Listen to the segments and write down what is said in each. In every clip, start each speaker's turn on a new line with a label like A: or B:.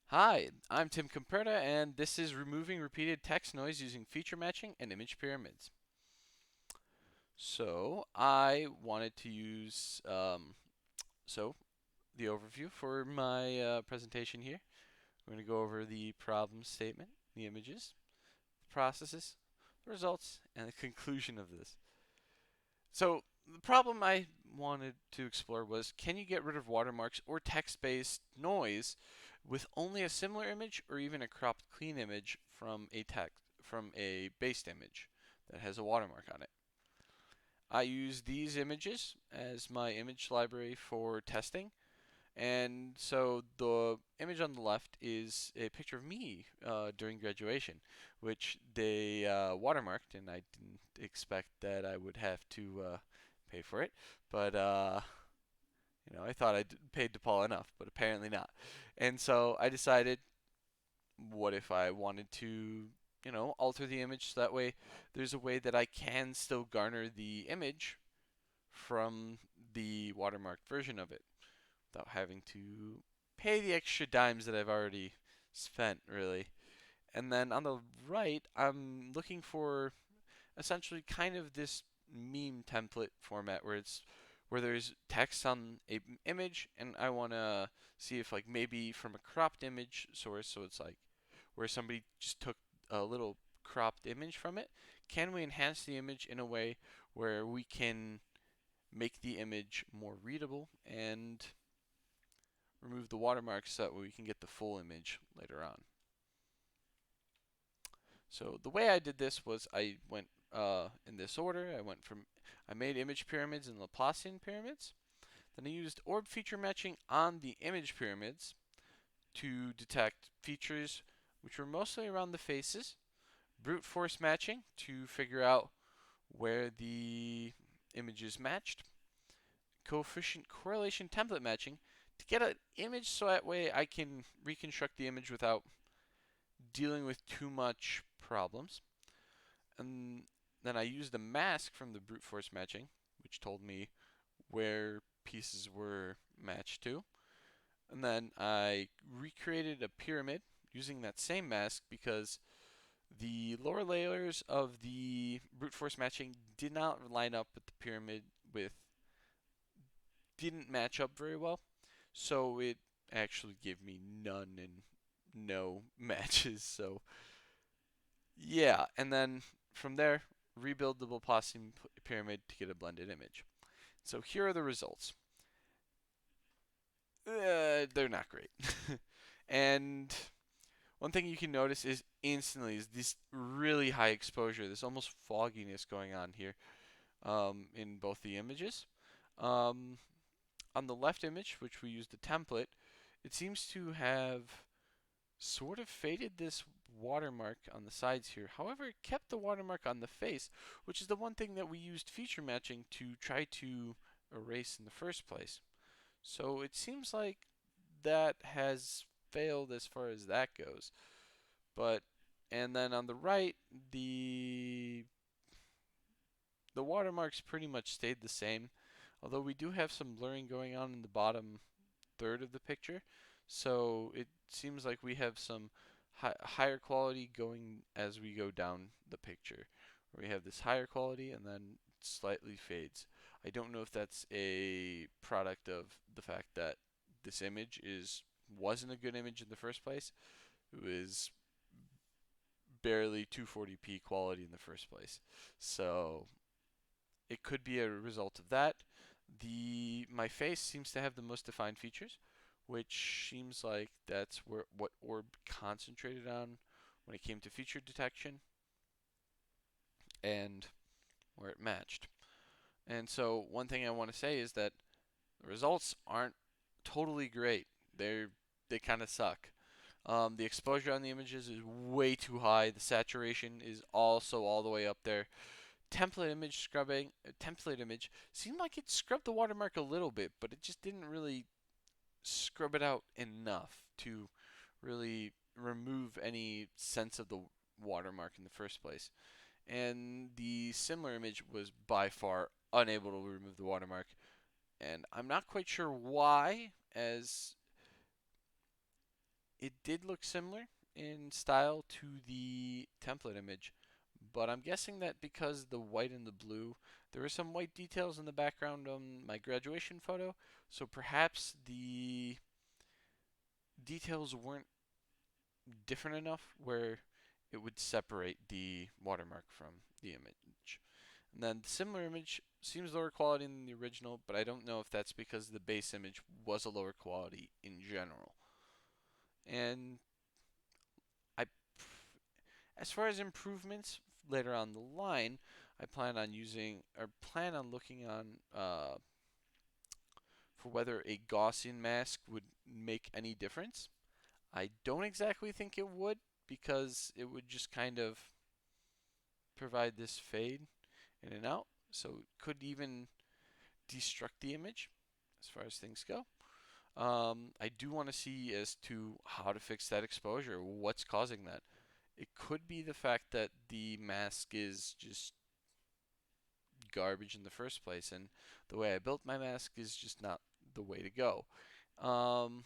A: Hi, I'm Tim Comperta, and this is removing repeated text noise using feature matching and image pyramids. So I wanted to use the overview for my presentation here. We're going to go over the problem statement, the images, the processes, the results, and the conclusion of this. So the problem I wanted to explore was, can you get rid of watermarks or text-based noise with only a similar image or even a cropped clean image from a based image that has a watermark on it? I use these images as my image library for testing. And so the image on the left is a picture of me during graduation, which they watermarked, and I didn't expect that I would have to pay for it. But I thought I paid DePaul enough, but apparently not. And so I decided, what if I wanted to, alter the image so that way there's a way that I can still garner the image from the watermarked version of it without having to pay the extra dimes that I've already spent, really. And then on the right, I'm looking for essentially kind of this meme template format where there's text on a image, and I want to see if like maybe from a cropped image source, so it's like where somebody just took a little cropped image from it, can we enhance the image in a way where we can make the image more readable and remove the watermarks so that we can get the full image later on. So the way I did this was I went in this order. I made image pyramids and Laplacian pyramids. Then I used orb feature matching on the image pyramids to detect features which were mostly around the faces. Brute force matching to figure out where the images matched. Coefficient correlation template matching to get an image so that way I can reconstruct the image without dealing with too much problems. And then I used a mask from the brute force matching, which told me where pieces were matched to. And then I recreated a pyramid using that same mask because the lower layers of the brute force matching did not line up with the pyramid with didn't match up very well. So it actually gave me none and no matches. So yeah, and then from there, rebuild the Laplacian pyramid to get a blended image. So here are the results. They're not great. And one thing you can notice is instantly is this really high exposure, this almost fogginess going on here in both the images. Um, on the left image, which we used the template, it seems to have sort of faded this watermark on the sides here. However, it kept the watermark on the face, which is the one thing that we used feature matching to try to erase in the first place. So it seems like that has failed as far as that goes. But and then on the right, the watermarks pretty much stayed the same, although we do have some blurring going on in the bottom third of the picture. So it seems like we have some higher quality going as we go down the picture. Where we have this higher quality and then slightly fades. I don't know if that's a product of the fact that this image wasn't a good image in the first place. It was barely 240p quality in the first place. So it could be a result of that. The my face seems to have the most defined features, which seems like that's what Orb concentrated on when it came to feature detection and where it matched. And so one thing I want to say is that the results aren't totally great. They kind of suck. The exposure on the images is way too high. The saturation is also all the way up there. Template image seemed like it scrubbed the watermark a little bit, but it just didn't really scrub it out enough to really remove any sense of the watermark in the first place. And the similar image was by far unable to remove the watermark, and I'm not quite sure why, as it did look similar in style to the template image, but I'm guessing that because the white and the blue, there were some white details in the background on my graduation photo, so perhaps the details weren't different enough where it would separate the watermark from the image. And then the similar image seems lower quality than the original, but I don't know if that's because the base image was a lower quality in general. And I, as far as improvements later on the line, I plan on using or plan on looking on for whether a Gaussian mask would make any difference. I don't exactly think it would because it would just kind of provide this fade in and out, so it could even destruct the image as far as things go. I do want to see as to how to fix that exposure, what's causing that. It could be the fact that the mask is just garbage in the first place, and the way I built my mask is just not the way to go. Um,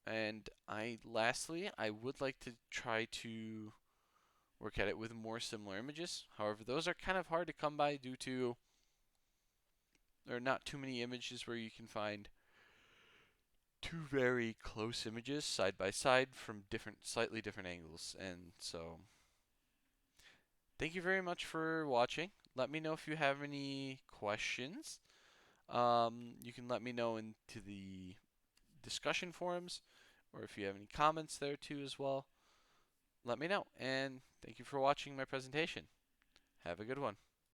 A: and lastly, I would like to try to work at it with more similar images. However, those are kind of hard to come by due to there are not too many images where you can find two very close images side by side from slightly different angles. And so, thank you very much for watching. Let me know if you have any questions. You can let me know into the discussion forums, or if you have any comments there too as well. Let me know. And thank you for watching my presentation. Have a good one.